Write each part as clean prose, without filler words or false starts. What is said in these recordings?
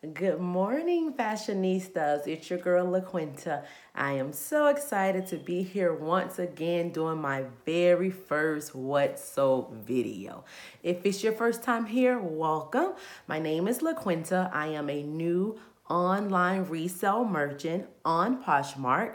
Good morning, fashionistas. It's your girl, LaQuinta. I am so excited to be here once again doing my very first What So video. If it's your first time here, welcome. My name is LaQuinta. I am a new online resale merchant on Poshmark.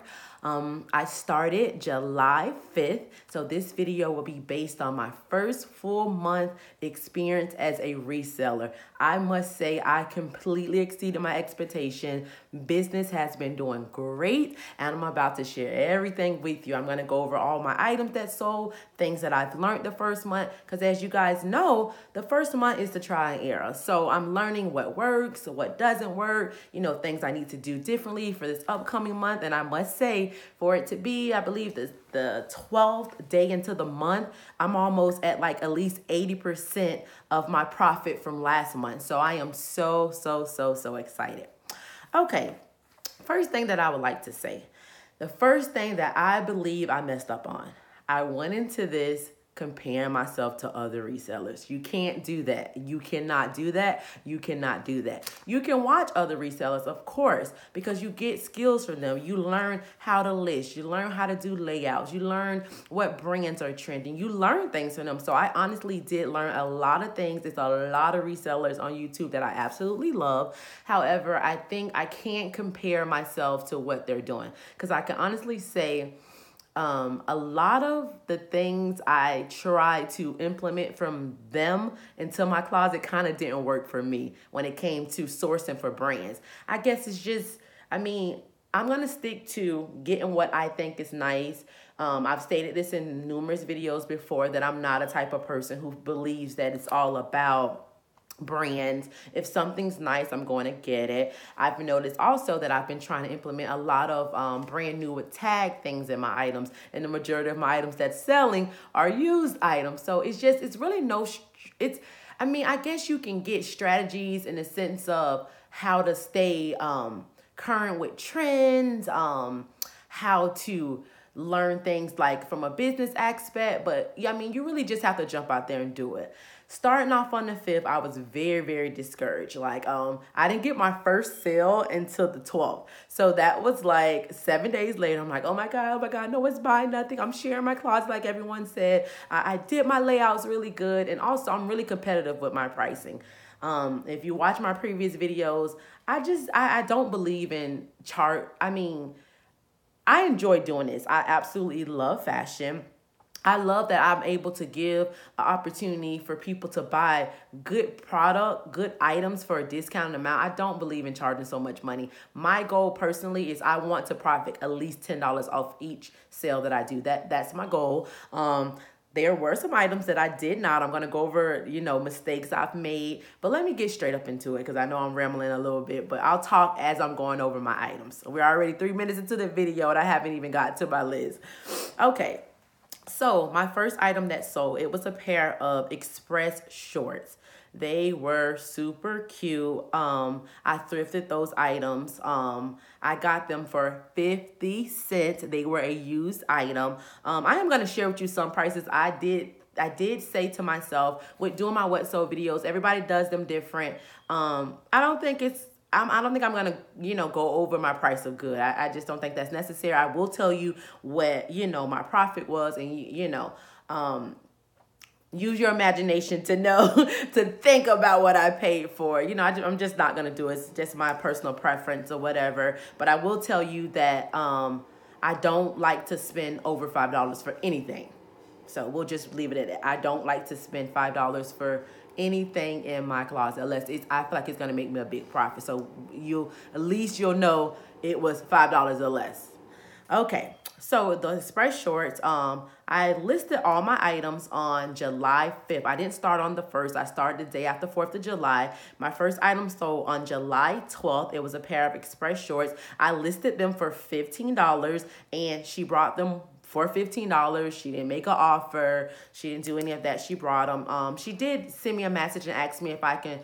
I started July 5th, so this video will be based on my first full month experience as a reseller. I must say I completely exceeded my expectation. Business has been doing great, and I'm about to share everything with you. I'm going to go over all my items that sold, things that I've learned the first month, because as you guys know, the first month is the try and error. So I'm learning what works, what doesn't work, things I need to do differently for this upcoming month. And I must say, for it to be, I believe the 12th day into the month, I'm almost at like at least 80% of my profit from last month. So I am so excited. Okay, first thing that I would like to say, the first thing that I believe I messed up on, I went into this comparing myself to other resellers. You can't do that. You cannot do that. You cannot do that. You can watch other resellers, of course, because you get skills from them. You learn how to list. You learn how to do layouts. You learn what brands are trending. You learn things from them. So I honestly did learn a lot of things. There's a lot of resellers on YouTube that I absolutely love. However, I think I can't compare myself to what they're doing, because I can honestly say a lot of the things I tried to implement from them into my closet kind of didn't work for me when it came to sourcing for brands. I guess it's just, I'm going to stick to getting what I think is nice. I've stated this in numerous videos before that I'm not a type of person who believes that it's all about brands. If something's nice, I'm going to get it. I've noticed also that I've been trying to implement a lot of brand new with tag things in my items, and the majority of my items that's selling are used items. So it's really I guess you can get strategies in the sense of how to stay current with trends, how to learn things like from a business aspect, but you really just have to jump out there and do it. Starting off on the 5th, I was very discouraged. I didn't get my first sale until the 12th. So that was like 7 days later. I'm like, oh my God, no one's buying nothing. I'm sharing my closet like everyone said. I did my layouts really good. And also I'm really competitive with my pricing. If you watch my previous videos, I don't believe in chart. I enjoy doing this. I absolutely love fashion. I love that I'm able to give an opportunity for people to buy good product, good items for a discounted amount. I don't believe in charging so much money. My goal personally is I want to profit at least $10 off each sale that I do. That's my goal. There were some items that I did not. I'm going to go over, mistakes I've made. But let me get straight up into it, because I know I'm rambling a little bit. But I'll talk as I'm going over my items. We're already 3 minutes into the video, and I haven't even got to my list. Okay. So my first item that sold, it was a pair of Express shorts. They were super cute. I thrifted those items. I got them for 50 cents. They were a used item. I am going to share with you some prices. I did say to myself, with doing my what so videos, everybody does them different. I don't think I'm going to, go over my price of good. I just don't think that's necessary. I will tell you what, my profit was, and, use your imagination to know, to think about what I paid for. I'm just not going to do it. It's just my personal preference or whatever. But I will tell you that I don't like to spend over $5 for anything. So we'll just leave it at that. I don't like to spend $5 for anything in my closet unless I feel like it's going to make me a big profit. So at least you'll know it was $5 or less. Okay, so the Express shorts, I listed all my items on July 5th. I didn't start on the 1st. I started the day after 4th of July. My first item sold on July 12th. It was a pair of Express shorts. I listed them for $15, and she brought them for $15. She didn't make an offer. She didn't do any of that. She brought them. She did send me a message and ask me if I can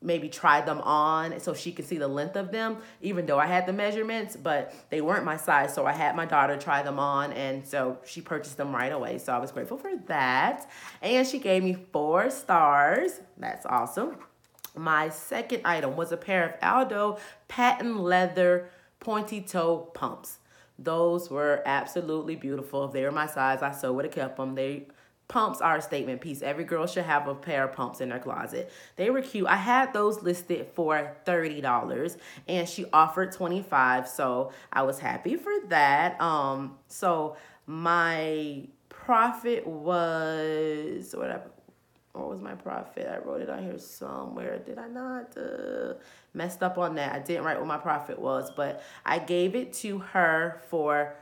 maybe try them on so she could see the length of them, even though I had the measurements, but they weren't my size. So I had my daughter try them on, and so she purchased them right away. So I was grateful for that. And she gave me 4 stars. That's awesome. My second item was a pair of Aldo patent leather pointy toe pumps. Those were absolutely beautiful. If they were my size, I so would have kept them. Pumps are a statement piece. Every girl should have a pair of pumps in their closet. They were cute. I had those listed for $30 and she offered $25, so I was happy for that. So my profit was what was my profit? I wrote it on here somewhere. Did I not? Messed up on that. I didn't write what my profit was, but I gave it to her for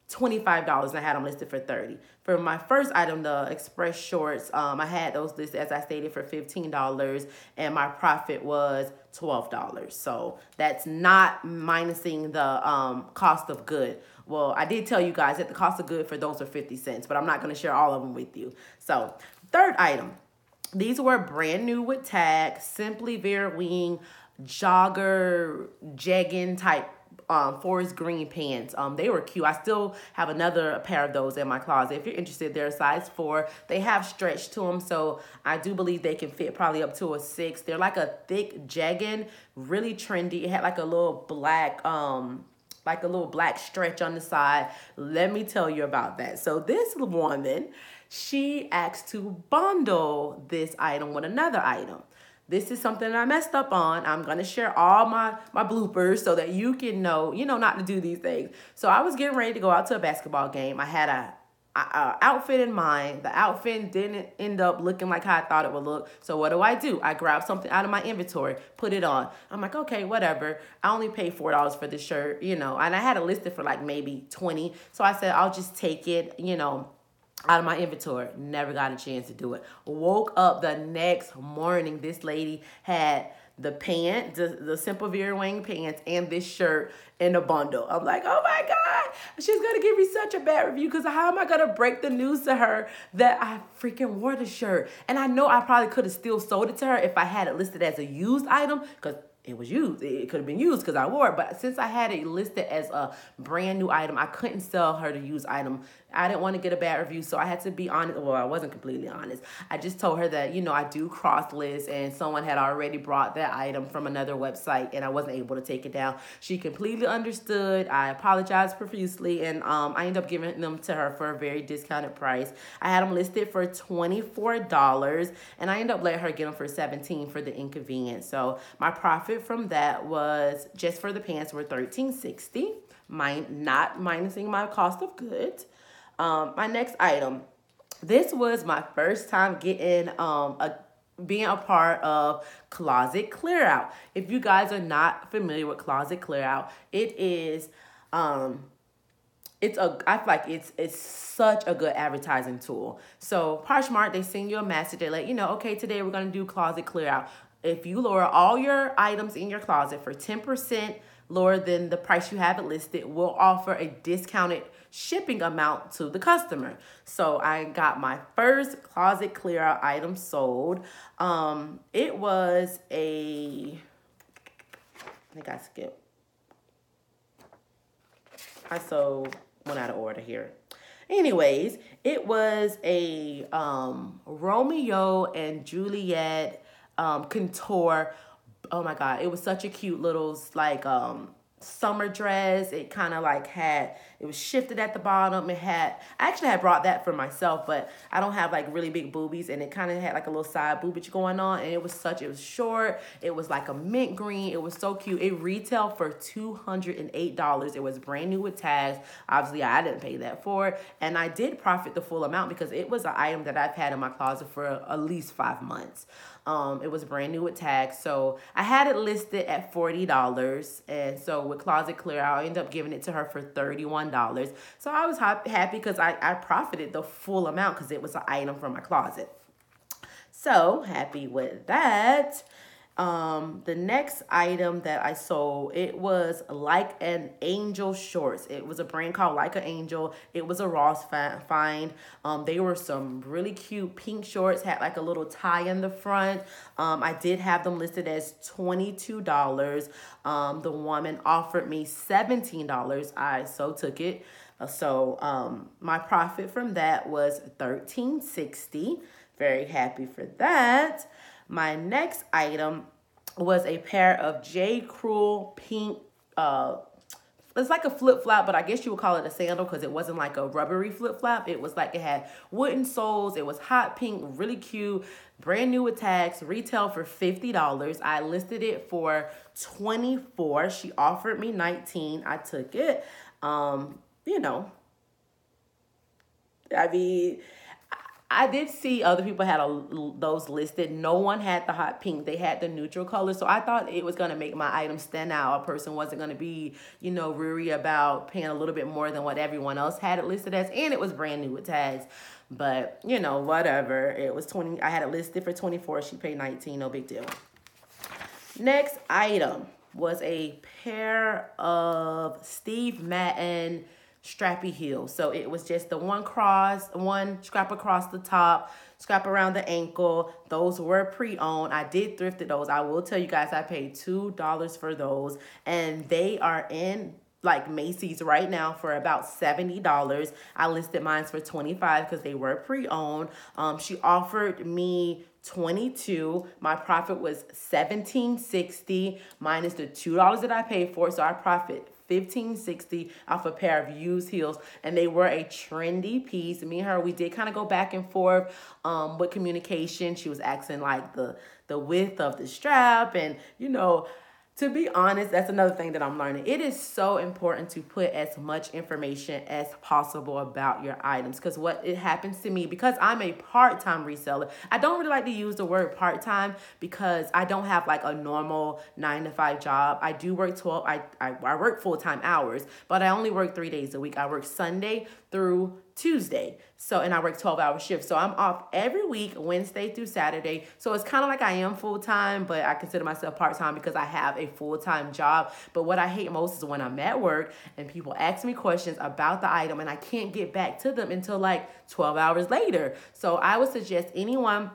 $25 and I had them listed for $30. For my first item, the express shorts, I had those listed, as I stated, for $15 and my profit was $12. So that's not minusing the cost of good. Well, I did tell you guys that the cost of good for those are 50 cents, but I'm not going to share all of them with you. So third item, these were brand new with tag, Simply Vera Wing jogger jegging type forest green pants. They were cute. I still have another pair of those in my closet. If you're interested, they're a size 4. They have stretch to them, so I do believe they can fit probably up to a 6. They're like a thick jegging, really trendy. It had like a little black stretch on the side. Let me tell you about that. So this woman, she asked to bundle this item with another item. This is something that I messed up on. I'm going to share all my bloopers so that you can know, not to do these things. So I was getting ready to go out to a basketball game. I had a outfit in mind. The outfit didn't end up looking like how I thought it would look. So what do? I grabbed something out of my inventory, put it on. I'm like, okay, whatever. I only paid $4 for this shirt, and I had it listed for like maybe 20. So I said, I'll just take it, out of my inventory. Never got a chance to do it. Woke up the next morning. This lady had the pants, the Simple Vera Wing pants, and this shirt in a bundle. I'm like, oh my God, she's going to give me such a bad review because how am I going to break the news to her that I freaking wore the shirt? And I know I probably could have still sold it to her if I had it listed as a used item because it was used. It could have been used because I wore it. But since I had it listed as a brand new item, I couldn't sell her the used item. I didn't want to get a bad review, so I had to be honest. Well, I wasn't completely honest. I just told her that, I do cross list, and someone had already brought that item from another website, and I wasn't able to take it down. She completely understood. I apologized profusely, and I ended up giving them to her for a very discounted price. I had them listed for $24, and I ended up letting her get them for $17 for the inconvenience. So my profit from that was, just for the pants, were $13.60, not minusing my cost of goods. My next item, this was my first time getting being a part of closet clear out. If you guys are not familiar with closet clear out, it is I feel like it's such a good advertising tool. So Poshmark, they send you a message, they let you know, okay, today we're gonna do closet clear out. If you lower all your items in your closet for 10% lower than the price you have it listed, we'll offer a discounted shipping amount to the customer. So I got my first closet clear out item sold. It was I think I skipped. I sold one out of order here. Anyways, it was a Romeo and Juliet contour. Oh my God, it was such a cute little summer dress. It kind of it was shifted at the bottom. I actually had brought that for myself, but I don't have really big boobies, and it kind of had a little side boobage going on, and it was short. It was like a mint green. It was so cute. It retailed for $208. It was brand new with tags. Obviously, I didn't pay that for it, and I did profit the full amount because it was an item that I've had in my closet for at least 5 months. It was brand new with tags, so I had it listed at $40, and so with closet clear out, I ended up giving it to her for $31. So I was happy because I profited the full amount because it was an item from my closet. So happy with that. The next item that I sold, it was Like an Angel shorts. It was a brand called Like an Angel. It was a Ross find. They were some really cute pink shorts, had a little tie in the front. I did have them listed as $22. The woman offered me $17. I so took it. So my profit from that was $13.60. Very happy for that. My next item was a pair of J. Crew pink, it's like a flip flop, but I guess you would call it a sandal because it wasn't like a rubbery flip flop. It was like it had wooden soles. It was hot pink, really cute, brand new with tags, retail for $50. I listed it for $24. She offered me $19. I took it. You know, I mean, I did see other people had those listed. No one had the hot pink. They had the neutral color. So I thought it was going to make my item stand out. A person wasn't going to be, weary about paying a little bit more than what everyone else had it listed as. And it was brand new with tags. But, whatever. It was 20. I had it listed for 24. She paid 19. No big deal. Next item was a pair of Steve Madden strappy heels. So it was just the one strap across the top, strap around the ankle. Those were pre-owned. I did thrifted those. I will tell you guys I paid $2 for those, and they are in like Macy's right now for about $70. I listed mine for $25 because they were pre-owned. She offered me $22. My profit was $17.60 minus the $2 that I paid for, so I profit $15.60 off a pair of used heels, and they were a trendy piece. Me and her, we did kind of go back and forth with communication. She was asking like the width of the strap, and to be honest, that's another thing that I'm learning. It is so important to put as much information as possible about your items, because what it happens to me, because I'm a part-time reseller, I don't really like to use the word part-time because I don't have like a normal 9-to-5 job. I do work 12, I work full-time hours, but I only work 3 days a week. I work Sunday through Tuesday. And I work 12-hour shifts. So I'm off every week, Wednesday through Saturday. So it's kind of like I am full-time, but I consider myself part-time because I have a full-time job. But what I hate most is when I'm at work and people ask me questions about the item and I can't get back to them until like 12 hours later. So I would suggest anyone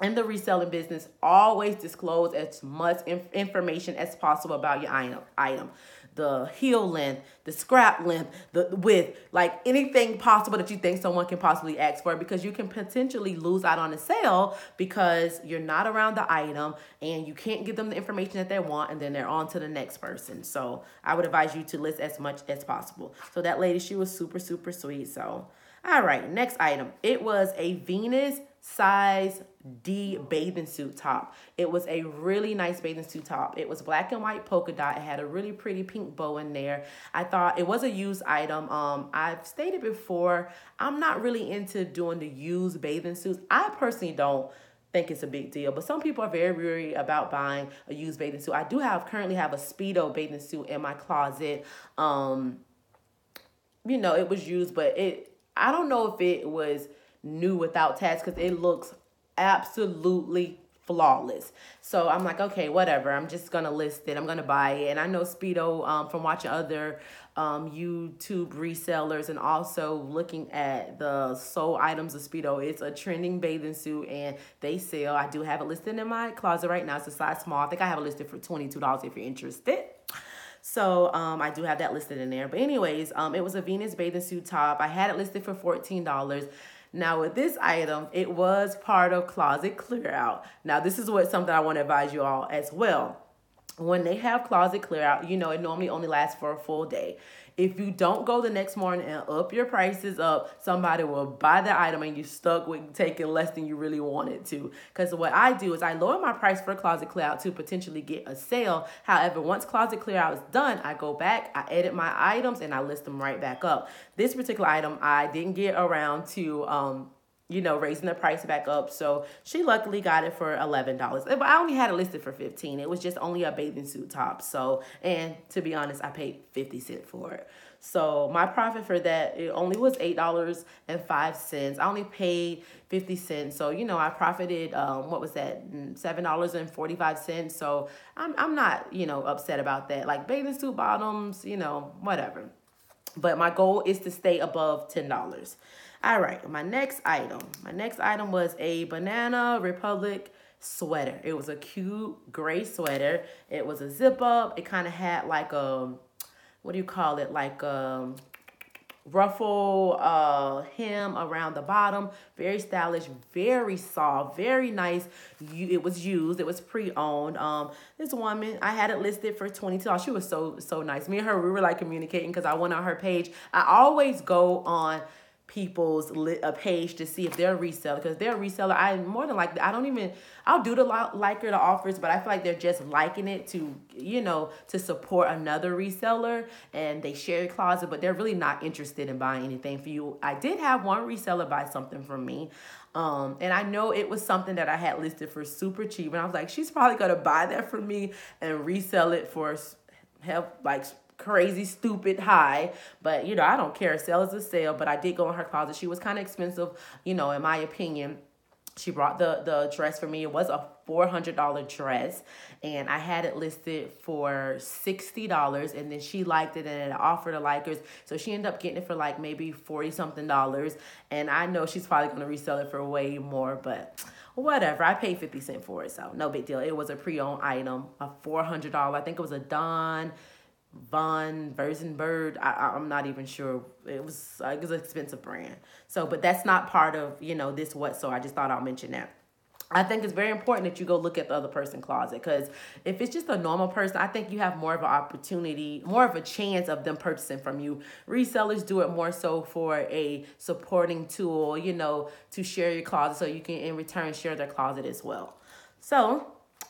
in the reselling business, always disclose as much information as possible about your item. The heel length, the scrap length, the width, like anything possible that you think someone can possibly ask for, because you can potentially lose out on a sale because you're not around the item and you can't give them the information that they want, and then they're on to the next person. So I would advise you to list as much as possible. So that lady, she was super, super sweet. So, all right, next item. It was a Venus size D bathing suit top. It was a really nice bathing suit top. It was black and white polka dot. It had a really pretty pink bow in there. I thought it was a used item. I've stated before, I'm not really into doing the used bathing suits. I personally don't think it's a big deal, but some people are very weary about buying a used bathing suit. I do currently have a Speedo bathing suit in my closet. It was used, but I don't know if it was new without tags because it looks absolutely flawless. So I'm like, okay, whatever. I'm just going to list it. I'm going to buy it. And I know Speedo from watching other YouTube resellers and also looking at the sold items of Speedo. It's a trending bathing suit and they sell. I do have it listed in my closet right now. It's a size small. I think I have it listed for $22 if you're interested. So I do have that listed in there. But anyways, it was a Venus bathing suit top. I had it listed for $14. Now with this item, it was part of closet clear out. Now this is something I want to advise you all as well. When they have closet clear out, it normally only lasts for a full day. If you don't go the next morning and up your prices up, somebody will buy the item and you're stuck with taking less than you really wanted to. Because what I do is I lower my price for closet clear out to potentially get a sale. However, once closet clear out is done, I go back, I edit my items, and I list them right back up. This particular item, I didn't get around to raising the price back up. So she luckily got it for $11. But I only had it listed for $15. It was just only a bathing suit top. So, and to be honest, I paid 50 cents for it. So my profit for that, it only was $8.05. I only paid 50 cents. So, I profited, what was that? $7.45. So I'm not, upset about that. Like bathing suit bottoms, whatever. But my goal is to stay above $10. All right, my next item was a Banana Republic sweater. It was a cute gray sweater. It was a zip up. It kind of had like a, what do you call it? Like ruffle hem around the bottom. Very stylish, very soft, very nice. It was used. It was pre-owned. This woman, I had it listed for $22. She was so nice. Me and her, we were like communicating because I went on her page. I always go on people's page to see if they're a reseller, because they're a reseller. I more than likely, I'll do the liker the offers, but I feel like they're just liking it to, to support another reseller, and they share your closet, but they're really not interested in buying anything for you. I did have one reseller buy something from me. And I know it was something that I had listed for super cheap, and I was like, she's probably gonna buy that from me and resell it for crazy stupid high. But I don't care. Sale is a sale. But I did go in her closet. She was kind of expensive, in my opinion. She brought the dress for me. It was a $400 dress, and I had it listed for $60, and then she liked it and it offered her likers, so she ended up getting it for like maybe $40 something, and I know she's probably going to resell it for way more, but whatever. I paid 50 cents for it, so no big deal. It was a pre-owned item, a $400. I think it was a Von Versenberg. I'm not even sure. It was an expensive brand. So, but that's not part of, this so I just thought I'll mention that. I think it's very important that you go look at the other person's closet, because if it's just a normal person, I think you have more of an opportunity, more of a chance of them purchasing from you. Resellers do it more so for a supporting tool, to share your closet, so you can in return share their closet as well. So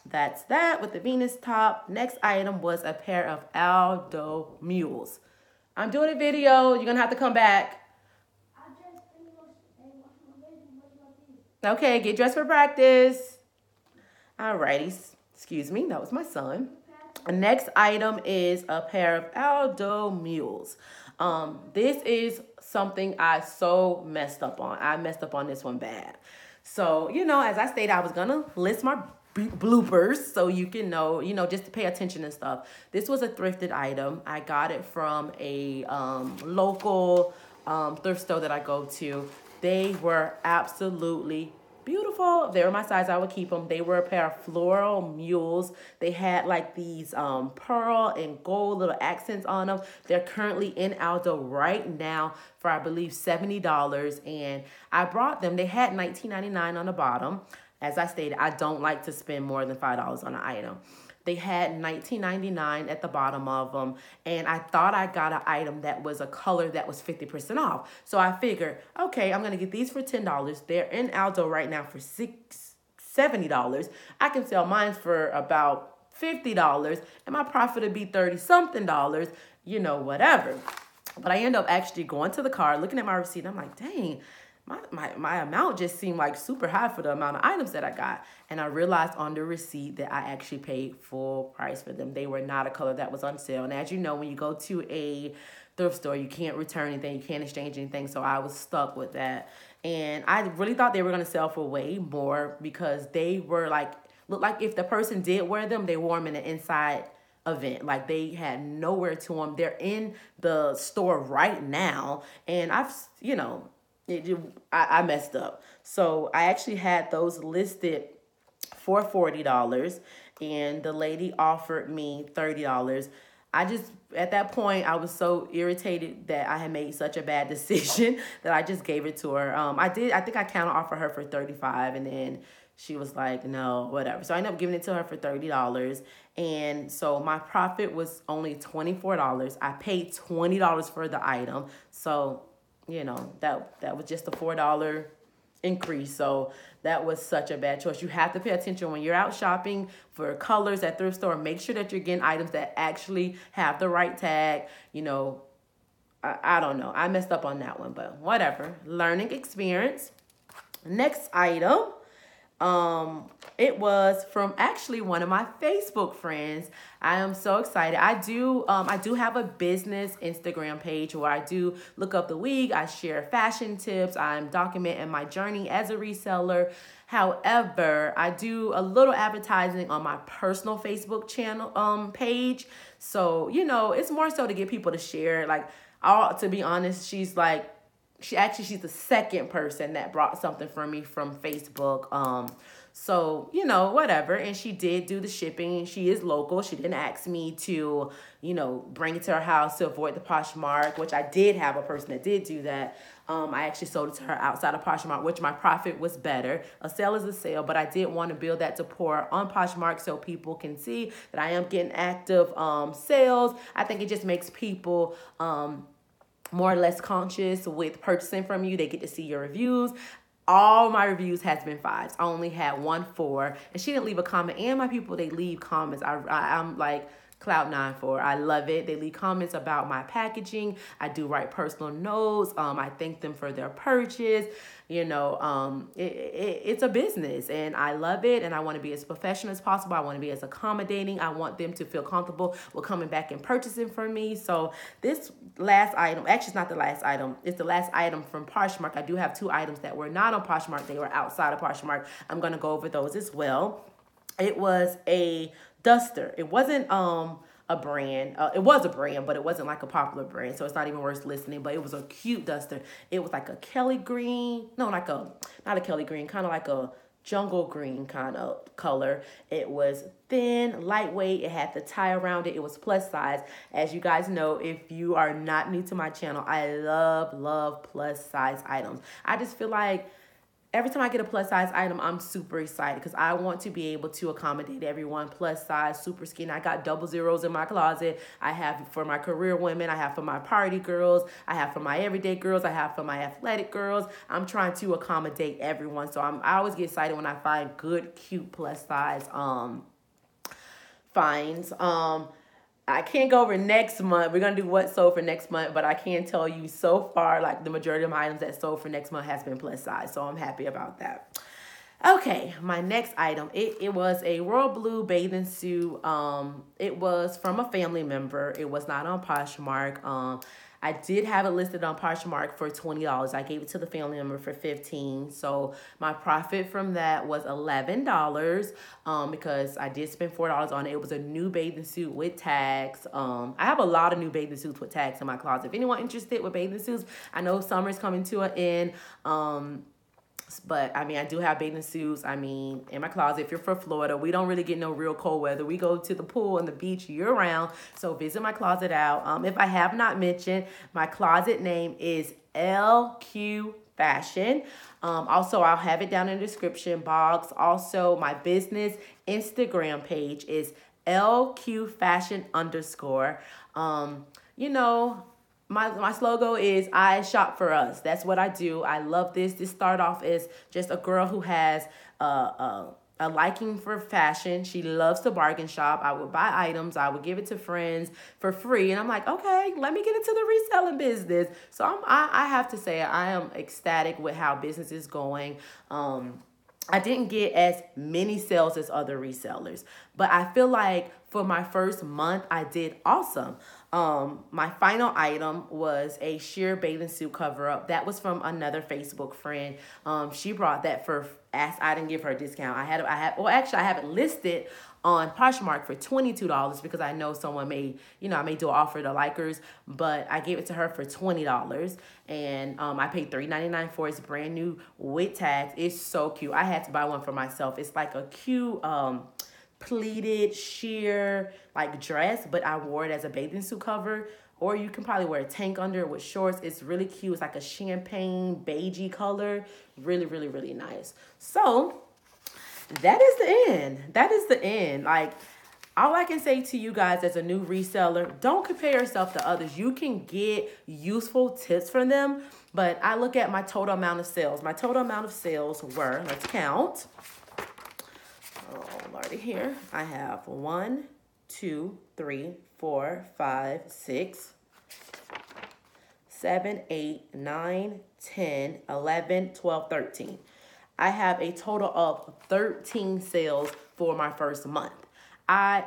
that's that with the Venus top. Next item was a pair of Aldo mules. I'm doing a video. You're going to have to come back. Okay, get dressed for practice. Alrighty. Excuse me. That was my son. The next item is a pair of Aldo mules. This is something I so messed up on. I messed up on this one bad. So, as I stated, I was going to list my bloopers so you can know, just to pay attention and stuff. This was a thrifted item. I got it from a local thrift store that I go to. They were absolutely beautiful. If they were my size, I would keep them. They were a pair of floral mules. They had like these pearl and gold little accents on them. They're currently in Aldo right now for, I believe, $70. And I brought them. They had $19.99 on the bottom. As I stated, I don't like to spend more than $5 on an item. They had $19.99 at the bottom of them, and I thought I got an item that was a color that was 50% off. So I figured, okay, I'm going to get these for $10. They're in Aldo right now for $70. I can sell mine for about $50, and my profit would be $30-something, whatever. But I end up actually going to the car, looking at my receipt, and I'm like, dang, my amount just seemed like super high for the amount of items that I got. And I realized on the receipt that I actually paid full price for them. They were not a color that was on sale. And as you know, when you go to a thrift store, you can't return anything, you can't exchange anything. So I was stuck with that. And I really thought they were going to sell for way more, because they were looked like if the person did wear them, they wore them in an inside event. Like, they had nowhere to them. They're in the store right now. And I messed up. So I actually had those listed for $40, and the lady offered me $30. At that point, I was so irritated that I had made such a bad decision that I just gave it to her. I think I counter offered her for $35, and then she was like, no, whatever. So I ended up giving it to her for $30. And so my profit was only $24. I paid $20 for the item. So that was just a $4 increase. So that was such a bad choice. You have to pay attention when you're out shopping for colors at thrift store. Make sure that you're getting items that actually have the right tag. I don't know. I messed up on that one, but whatever. Learning experience. Next item. It was from actually one of my Facebook friends. I am so excited. I do have a business Instagram page where I do look up the week. I share fashion tips. I'm documenting my journey as a reseller. However, I do a little advertising on my personal Facebook channel page. So, it's more so to get people to share. To be honest, she's the second person that brought something from me from Facebook. So, you know, whatever. And she did do the shipping. She is local. She didn't ask me to, you know, bring it to her house to avoid the Poshmark, which I did have a person that did do that. I actually sold it to her outside of Poshmark, which my profit was better. A sale is a sale, but I did want to build that rapport on Poshmark so people can see that I am getting active sales. I think it just makes people more or less conscious with purchasing from you. They get to see your reviews. All my reviews has been 5s. I only had 1 4, and she didn't leave a comment. And my people, they leave comments. I'm like cloud 9 for. I love it. They leave comments about my packaging. I do write personal notes. I thank them for their purchase. You know, it's a business, and I love it, and I want to be as professional as possible. I want to be as accommodating. I want them to feel comfortable with coming back and purchasing from me. So this last item, actually it's not the last item, it's the last item from Poshmark. I do have 2 items that were not on Poshmark. They were outside of Poshmark. I'm going to go over those as well. It was a duster. It wasn't a brand. It was a brand, but it wasn't like a popular brand, so it's not even worth listening. But it was a cute duster. It was like a Kelly green. No, not a Kelly green, kind of like a jungle green kind of color. It was thin, lightweight. It had the tie around it. It was plus size. As you guys know, if you are not new to my channel, I love plus size items. I just feel like every time I get a plus size item, I'm super excited because I want to be able to accommodate everyone. Plus size, super skinny. I got 00s in my closet. I have for my career women. I have for my party girls. I have for my everyday girls. I have for my athletic girls. I'm trying to accommodate everyone. So I always get excited when I find good, cute plus size finds. I can't go over next month. We're going to do what sold for next month, but I can tell you so far, like the majority of my items that sold for next month has been plus size. So I'm happy about that. Okay, my next item, it was a royal blue bathing suit. It was from a family member. It was not on Poshmark. I did have it listed on Poshmark for $20. I gave it to the family member for $15. So my profit from that was $11 because I did spend $4 on it. It was a new bathing suit with tags. I have a lot of new bathing suits with tags in my closet. If anyone interested with bathing suits, I know summer's coming to an end. But I mean, I do have bathing suits. I mean, in my closet. If you're from Florida, we don't really get no real cold weather. We go to the pool and the beach year round. So visit my closet out. If I have not mentioned, my closet name is LQFASHION. Also, I'll have it down in the description box. Also, my business Instagram page is LQFASHION_. You know, my slogan is I shop for us. That's what I do. I love this. This start off as just a girl who has a liking for fashion. She loves to bargain shop. I would buy items. I would give it to friends for free. And I'm like, okay, let me get into the reselling business. So I have to say I am ecstatic with how business is going. I didn't get as many sales as other resellers, but I feel like for my first month, I did awesome. My final item was a sheer bathing suit cover up. That was from another Facebook friend. She brought that I didn't give her a discount. I have it listed on Poshmark for $22 because I know someone I may do an offer to likers, but I gave it to her for $20 and I paid $3.99 for it. It's brand new with tags. It's so cute. I had to buy one for myself. It's like a cute pleated sheer like dress, but I wore it as a bathing suit cover, or you can probably wear a tank under it with shorts. It's really cute. It's like a champagne beigey color. Really, really, really nice. So that is the end. That is the end. Like, all I can say to you guys as a new reseller, don't compare yourself to others. You can get useful tips from them, but I look at my total amount of sales. My total amount of sales were, let's count. Oh, Lordy, here. I have 1, 2, 3, 4, 5, 6, 7, 8, 9, 10, 11, 12, 13. I have a total of 13 sales for my first month. I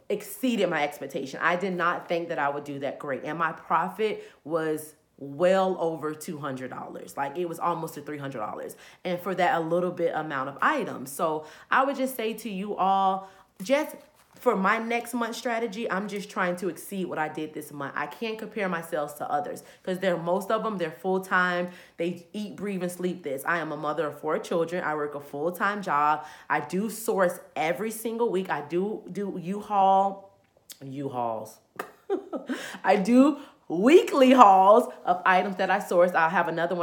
exceeded my expectation. I did not think that I would do that great. And my profit was well over $200. Like, it was almost to $300. And for that a little bit amount of items. So I would just say to you all, just for my next month strategy, I'm just trying to exceed what I did this month. I can't compare myself to others because most of them, they're full-time. They eat, breathe, and sleep this. I am a mother of 4 children. I work a full-time job. I do source every single week. I do U-Hauls. I do weekly hauls of items that I source. I'll have another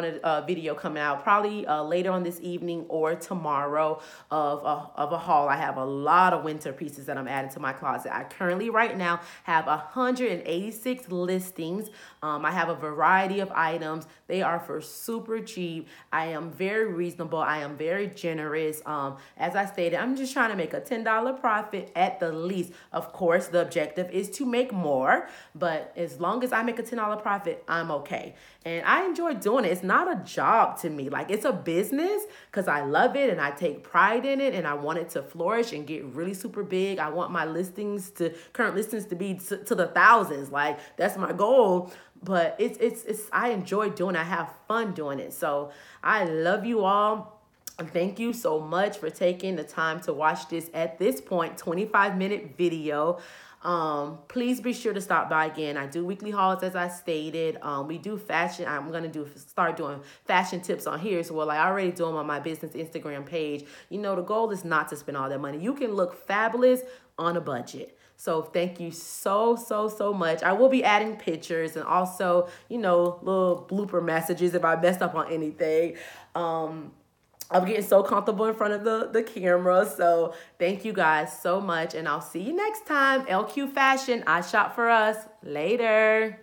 video coming out probably later on this evening or tomorrow of a haul. I have a lot of winter pieces that I'm adding to my closet. I currently right now have 186 listings. I have a variety of items. They are for super cheap. I am very reasonable. I am very generous. As I stated, I'm just trying to make a $10 profit at the least. Of course, the objective is to make more, but as long as I make a $10 profit, I'm okay. And I enjoy doing it. It's not a job to me. Like, it's a business because I love it and I take pride in it and I want it to flourish and get really super big. I want my current listings to be to the thousands. Like, that's my goal. But I enjoy doing it. I have fun doing it. So I love you all. Thank you so much for taking the time to watch this at this point 25-minute video. Please be sure to stop by again. I do weekly hauls, as I stated. We do fashion. I'm going to start doing fashion tips on here as well. I already do them on my business Instagram page. You know, the goal is not to spend all that money. You can look fabulous on a budget. So thank you so much. I will be adding pictures and also, you know, little blooper messages if I messed up on anything. I'm getting so comfortable in front of the camera. So thank you guys so much. And I'll see you next time. LQ Fashion, I shop for us. Later.